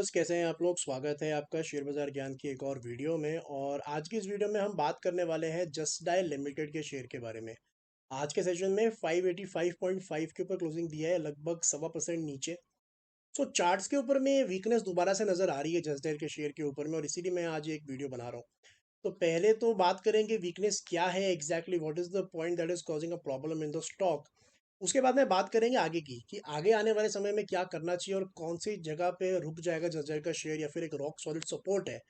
Viewers, कैसे हैं आप लोग। स्वागत है आपका शेयर बाजार ज्ञान की एक और वीडियो में। और आज की इस वीडियो में हम बात करने वाले हैं जस्ट डायल लिमिटेड के शेयर के बारे में। आज के सेशन में 585.5 के ऊपर क्लोजिंग दिया है, लगभग 1.25% नीचे। सो चार्ट्स के ऊपर में वीकनेस दोबारा से नजर आ रही है जस्ट डायल के शेयर के ऊपर में, और इसीलिए मैं आज एक वीडियो बना रहा हूँ। तो पहले तो बात करेंगे वीकनेस क्या है exactly, what is the point that is causing a problem in the stock. उसके बाद में बात करेंगे आगे की कि आगे आने वाले समय में क्या करना चाहिए और कौन सी जगह पे रुक जाएगा जर्जर का शेयर या फिर एक रॉक सॉलिड सपोर्ट है,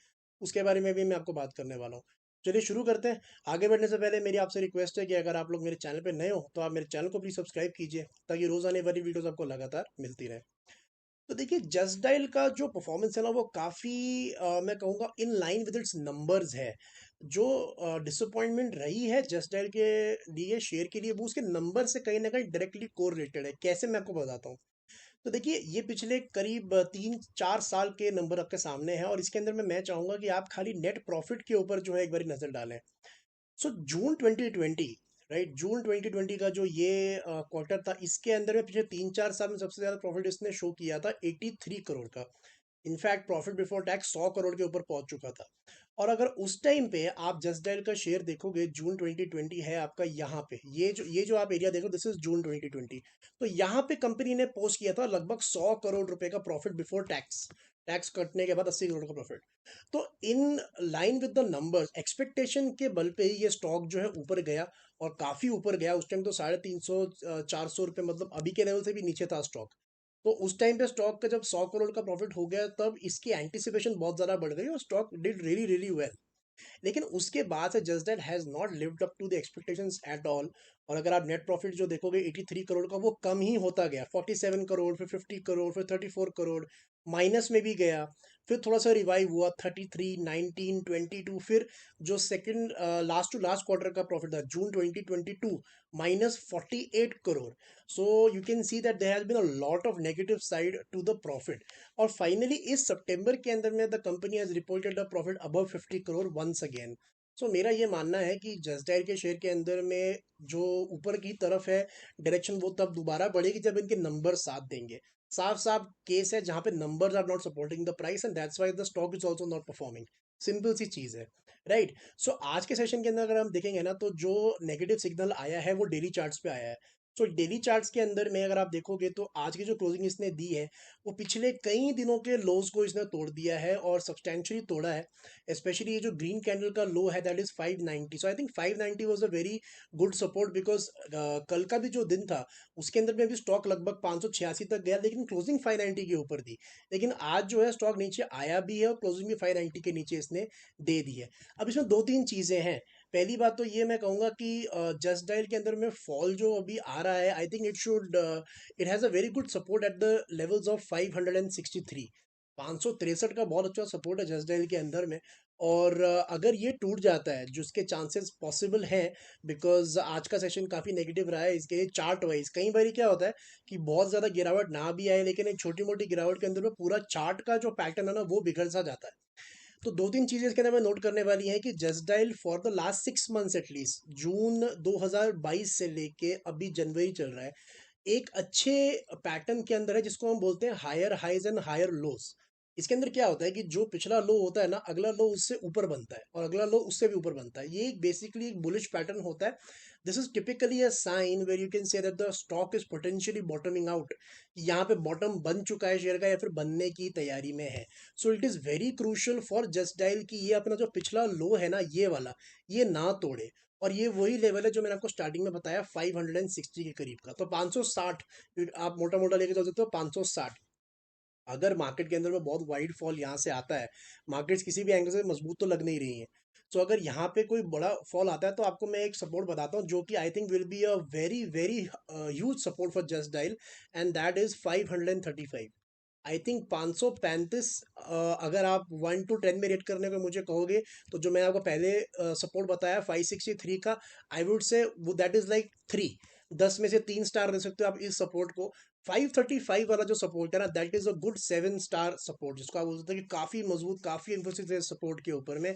उसके बारे में भी मैं आपको बात करने वाला हूँ। चलिए शुरू करते हैं। आगे बढ़ने से पहले मेरी आपसे रिक्वेस्ट है कि अगर आप लोग मेरे चैनल पे नए हो तो आप मेरे चैनल को प्लीज सब्सक्राइब कीजिए, ताकि रोज आने वाली वीडियोस आपको लगातार मिलती रहे। तो देखिए, जस्ट डायल का जो परफॉर्मेंस है ना, वो काफ़ी मैं कहूँगा in line with its numbers है। जो डिसअपॉइंटमेंट रही है जस्ट डायल के लिए, शेयर के लिए, वो उसके नंबर से कहीं ना कहीं डायरेक्टली कोरिलेटेड है। कैसे, मैं आपको बताता हूँ। तो देखिए, ये पिछले करीब 3-4 साल के नंबर आपके सामने हैं, और इसके अंदर में मैं चाहूँगा कि आप खाली नेट प्रॉफिट के ऊपर जो है एक बार नज़र डालें। सो जून 2020, राइट, जून 2020 का जो ये क्वार्टर था, इसके अंदर में पिछले 3-4 साल में सबसे ज़्यादा प्रॉफिट इसने शो किया था 83 करोड़ का। In fact profit before tax 100 crore के ऊपर पहुंच चुका था। और अगर उस टाइम पे आप जस्ट डायल का शेयर देखोगे, जून 2020 है आपका, यहाँ पे ये जो आप एरिया देखो, दिस इज जून 2020। तो यहाँ पे कंपनी ने पोस्ट किया था लगभग 100 करोड़ रुपए का प्रॉफिट बिफोर टैक्स। टैक्स कटने के बाद 80 करोड़ का प्रॉफिट। तो in line with the numbers, expectation के बल पे ही ये स्टॉक जो है ऊपर गया, और काफी ऊपर गया। उस टाइम तो 350 400 रुपये, मतलब अभी के लेवल से भी नीचे था स्टॉक। तो उस टाइम पे स्टॉक का जब 100 करोड़ का प्रॉफिट हो गया, तब इसकी एंटिसिपेशन बहुत ज़्यादा बढ़ गई और stock did really really well. लेकिन उसके बाद से just that has not lived up to the expectations at all. और अगर आप नेट प्रॉफिट जो देखोगे 83 करोड़ का, वो कम ही होता गया। 47 करोड़, फिर 50 करोड़, फिर 34 करोड़, माइनस में भी गया। फिर थोड़ा सा रिवाइव हुआ, 33, 19, 22। फिर जो second last to last quarter का प्रॉफिट था जून 2022, -48 crore. So you can see that there has been a lot of negative side to the profit. और फाइनली इस सितंबर के अंदर में the company has reported a profit above 50 crore once again. So मेरा ये मानना है कि जस्ट डायल के शेयर के अंदर में जो ऊपर की तरफ है डायरेक्शन, वो तब दोबारा बढ़ेगी जब इनके नंबर साथ देंगे। साफ साफ केस है जहां पे numbers are not supporting the price, and that's why the stock is also not performing. Simple सी चीज है, राइट। सो आज के सेशन के अंदर अगर हम देखेंगे ना, तो जो नेगेटिव सिग्नल आया है वो डेली चार्ट्स पे आया है। सो डेली चार्ट्स के अंदर में अगर आप देखोगे, तो आज की जो क्लोजिंग इसने दी है, वो पिछले कई दिनों के लोज को इसने तोड़ दिया है, और सब्सटेंशियली तोड़ा है। स्पेशली ये जो ग्रीन कैंडल का लो है, that is 590। So I think 590 was a very good support, because कल का भी जो दिन था, उसके अंदर में भी स्टॉक लगभग 586 तक गया, लेकिन क्लोजिंग 590 के ऊपर थी। लेकिन आज जो है स्टॉक नीचे आया भी है, और क्लोजिंग भी 590 के नीचे इसने दे दी है। अब इसमें दो तीन चीज़ें हैं। पहली बात तो ये मैं कहूँगा कि जस्ट डायल के अंदर में फॉल जो अभी आ रहा है, आई think it has a very good support at the levels of 563। 563 का बहुत अच्छा सपोर्ट है जस्ट डायल के अंदर में। और अगर ये टूट जाता है, जिसके चांसेस पॉसिबल हैं, बिकॉज आज का सेशन काफ़ी नेगेटिव रहा है इसके चार्ट वाइज। कई बार क्या होता है कि बहुत ज़्यादा गिरावट ना भी आए, लेकिन एक छोटी मोटी गिरावट के अंदर में पूरा चार्ट का जो पैटर्न है ना, वो बिगड़ सा जाता है। तो दो तीन चीजें इसके अंदर में नोट करने वाली हैं कि Just Dial for the last 6 months at least, जून 2022 से लेके अभी जनवरी चल रहा है, एक अच्छे पैटर्न के अंदर है, जिसको हम बोलते हैं higher highs and higher lows. इसके अंदर क्या होता है कि जो पिछला लो होता है ना, अगला लो उससे ऊपर बनता है, और अगला लो उससे भी ऊपर बनता है। ये एक बेसिकली एक बुलिश पैटर्न होता है। This is typically a sign where you can say that the stock is potentially bottoming out. यहाँ पे बॉटम बन चुका है शेयर का, या फिर बनने की तैयारी में है। So it is very crucial for Just dial की ये अपना जो पिछला लो है ना, ये वाला, ये ना तोड़े। और ये वही लेवल है जो मैंने आपको स्टार्टिंग में बताया, 560 के करीब का। तो 560 आप मोटा मोटा लेके चल सकते हो, 560। अगर मार्केट के अंदर में बहुत वाइड फॉल यहाँ से आता है, मार्केट्स किसी भी एंगल से मजबूत तो लग नहीं रही हैं। तो अगर यहाँ पे कोई बड़ा फॉल आता है, तो आपको मैं एक सपोर्ट बताता हूँ, जो कि I think will be a very very huge support for Just dial, and that is 535। I think 535। अगर आप 1 to 10 में रेट करने को मुझे कहोगे, तो जो मैंने आपको पहले सपोर्ट बताया 563 का, आई वुड से वो दैट इज लाइक 3, 10 में से 3 स्टार दे सकते हो आप इस सपोर्ट को। 535 वाला जो सपोर्ट है ना, that is a good 7 star support, जिसको आप बोल सकते हैं कि काफी मजबूत, काफी इन्फोसिस है सपोर्ट के ऊपर में।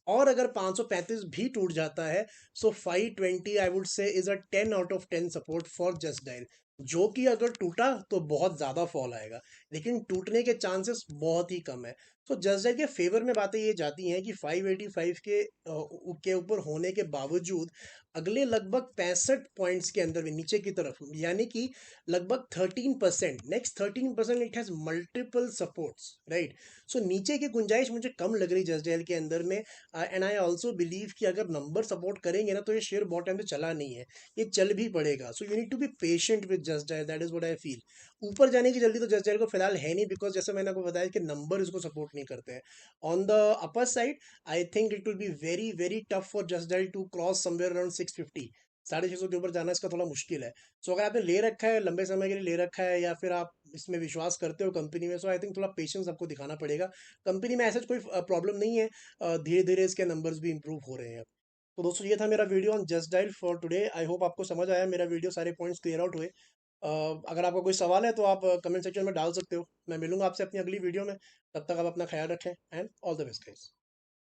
और अगर 535 भी टूट जाता है, सो 520 I would say is a 10 out of 10 support for Just dial. जो कि अगर टूटा तो बहुत ज्यादा फॉल आएगा, लेकिन टूटने के चांसेस बहुत ही कम है। तो जस्ट डायल के फेवर में बातें ये जाती हैं कि 585 के ऊपर होने के बावजूद अगले लगभग 65 पॉइंट्स के अंदर भी नीचे की तरफ, यानी कि लगभग 13%, next 13% it has multiple supports, right. So नीचे की गुंजाइश मुझे कम लग रही जस्ट डायल के अंदर में। एंड आई ऑल्सो बिलीव कि अगर नंबर सपोर्ट करेंगे ना तो ये शेयर बहुत टाइम से चला नहीं है, ये चल भी पड़ेगा। So you need to be patient with Just Dial, that is what I feel. ऊपर जाने की जल्दी तो जस्ट डायल को फिलहाल है नहीं, बिकॉज जैसे मैंने आपको बताया कि नंबर इसको सपोर्ट नहीं करते हैं। On the upper side I think it will be very very tough for Just Dial to cross somewhere around 650, 650 के ऊपर जाना इसका थोड़ा मुश्किल है। सो अगर आपने ले रखा है, लंबे समय के लिए ले रखा है, या फिर आप इसमें विश्वास करते हो कंपनी में, सो आई थिंक थोड़ा पेशेंस आपको दिखाना पड़ेगा। कंपनी में ऐसा कोई प्रॉब्लम नहीं है, धीरे धीरे इसके नंबर्स भी इंप्रूव हो रहे हैं। तो दोस्तों ये था मेरा video on just Dial for today. I hope आपको समझ आया मेरा वीडियो, सारे पॉइंट्स क्लियर आउट हुए। अगर आपका कोई सवाल है तो आप कमेंट सेक्शन में डाल सकते हो। मैं मिलूंगा आपसे अपनी अगली वीडियो में। तब तक आप अपना ख्याल रखें and all the best guys.